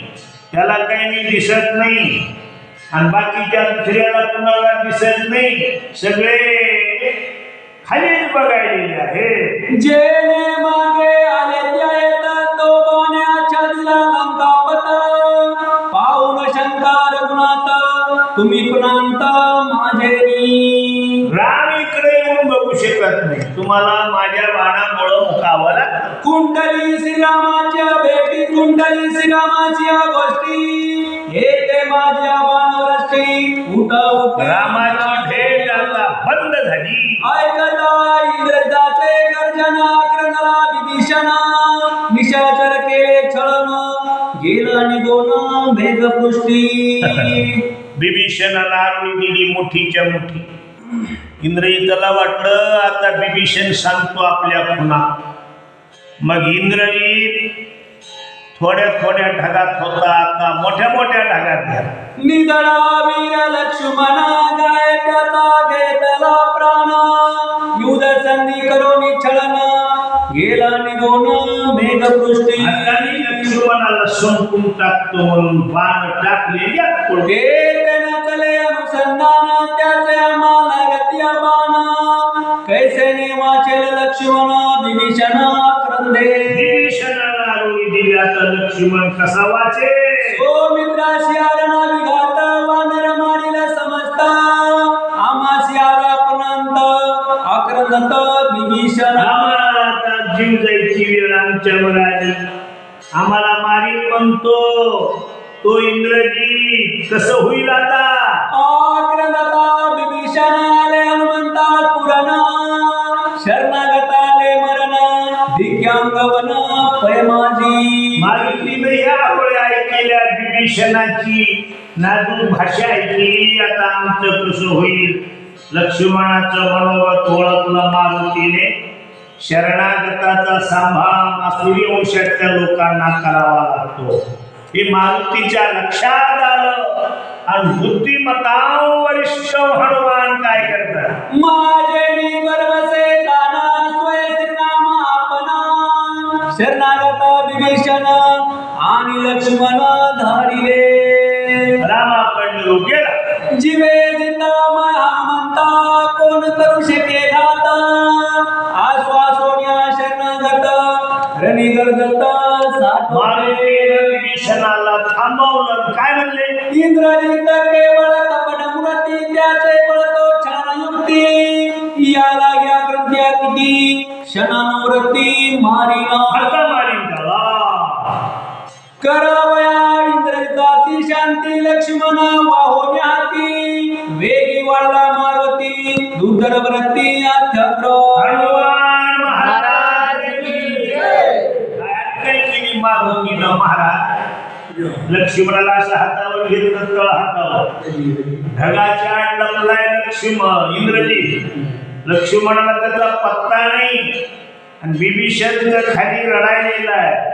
त्याला काही मी दिसत नाही आणि बाकीच्या दुसऱ्याला कुणाला दिसत नाही. सगळे खालीच बघायलेले आहे. जेने मागे आले त्या येतात तो बाण्याच्या दिला लंकापत पाहून शंका रघुनाथ तुम्ही कुणांत माझे. राम इकडे येऊन बघू शकत नाही. तुम्हाला माझ्या बाणामुळं मुकावं लागतं. कुंडली श्रीरामाच्या भेटी कुंडली श्रीरामाची गोष्टी येते माझ्या बाणवृष्टी उठा उठा रामाची भेट आता बंद झाली. ऐकता इंद्रजाचे गर्जना क्रंदला विभीषणा निशाचर केले छळन निघून मेघपृष्टी बिभीषणाला आरती दिली मोठीच्या मोठी. इंद्रजिताला वाटलं आता बिभीषण सांगतो आपल्या खुणा. मग इंद्रजित थोड्या थोड्या ढगात होता, आता मोठ्या मोठ्या ढगात गेला. निधडा वीर लक्ष्मणा गाय त्याचा घेतला प्राण युध संधी करोनी छळन गेला निघून मेघपृष्टी. आता मी लक्ष्मणाला संपून टाकतो म्हणून बाण टाकले चले अनुसंधान त्याचे आम्हाला गत्या बाण कैसे नेमाचे लक्ष्मण विभीषण क्रंदे. विभीषणाला आरोळी दिली, आता लक्ष्मण कसा वाचे. ओ मित्राशी आरणा विघात वानर मारिला समजता आमासी आरापनंत आक्रंदत विभीषण. आम्हाला आता जीव जायची वेळ आमच्यावर आली, आम्हाला मारील म्हणतो तो इंद्रजित. कसं होईल आता. आक्रंदता विभीषण आले हनुमंता पुरण शरणागताले मरण धिक्यांगवन पय माझी. मारुतीनं या वेळी ऐकलेल्या विभीषणाची नाजूक भाषा ऐकली. आता आमचं कसं होईल. लक्ष्मणाचं मनोगत ओळखलं मारुतीने. शरणागताचा सांभाळ आसुरी वंशाच्या लोकांना करावा लागतो हे मारुतीच्या लक्षात आलं. आणि बुद्धिमत्ता वरिष्ठ हनुमान काय करतात. माझे निबरवसे दाना स्वयं नाम आपणा शरणागत विभीषण आणि लक्ष्मण धारिले. रामाकडे निरोप गेला. जीवे जिता हनुमंता कोण करू शके घात आश्वासोन्या शरणागत रणी गर्जत मारुतीने विभीषणाला थांबवलं. काय म्हणले. इंद्रजित केवळ कपट मूर्ती त्याचे पळतो छान युक्ती याला घ्या कृत्या किती क्षणानुवृत्ती मारिना आता मारीन त्याला. करावया इंद्रजिताची शांती लक्ष्मण वाहोने हाती वेगी वाढला मारुती दुर्धर व्रती अथक्र. हनुमान महाराज की जय. काय केली मारुतीनं महाराज. लक्ष्मणाला असं हातावर घेतलं तळ हातावर. ढगाच्या आड लपलाय लक्ष्मण इंद्रजित. लक्ष्मणाला त्याचा पत्ता नाही आणि विभीषण खाली रडायलेला आहे.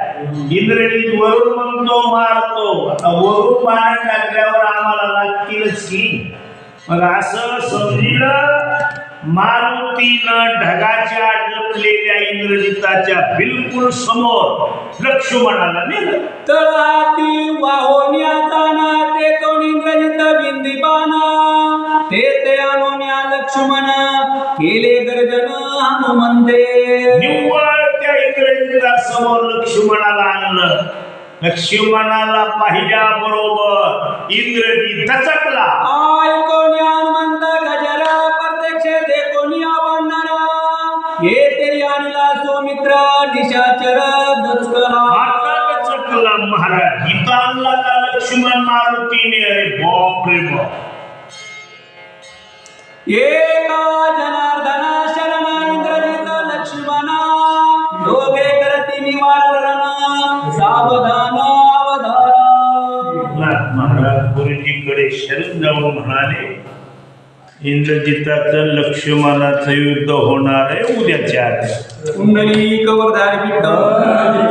इंद्रजित वरून म्हणतो मारतो. आता वरून बाण टाकल्यावर आम्हाला लागतीलच की. मग असं समजलं मारुतीनं ढगाच्या आड लपलेल्या इंद्रजिताच्या बिलकुल समोर लक्ष्मणाला नेलं. तळहाती वाहोन्या जाना ते कोण इंद्रजित बिंदी बाणा ते अनुन्या लक्ष्मण केले गर्जन हनुमंते. निव्वळ त्या इंद्रजिता समोर लक्ष्मणाला आणलं. लक्ष्मणाला पाहिल्या बरोबर इंद्रजित दचकला. ऐकोन्या हनुमंत गजरा प्रत्यक्ष देखोन्या वर्णना येते आणला सौमित्र निशाचर दचकला. आता दचकला महाराज. इथं आणला का लक्ष्मण मारुतीने. अरे बाप रे बाप. एका जनार्दना शरण इंद्रजित लक्ष्मणा दोघे करती निवारण सावधान अवधारा. महाराज गुरुजीकडे शरण जाऊन म्हणाले इंद्रजिताचं लक्ष्मणाचं युद्ध होणार आहे उद्याच्या आधी. कुंडली कवरधार विठ्ठल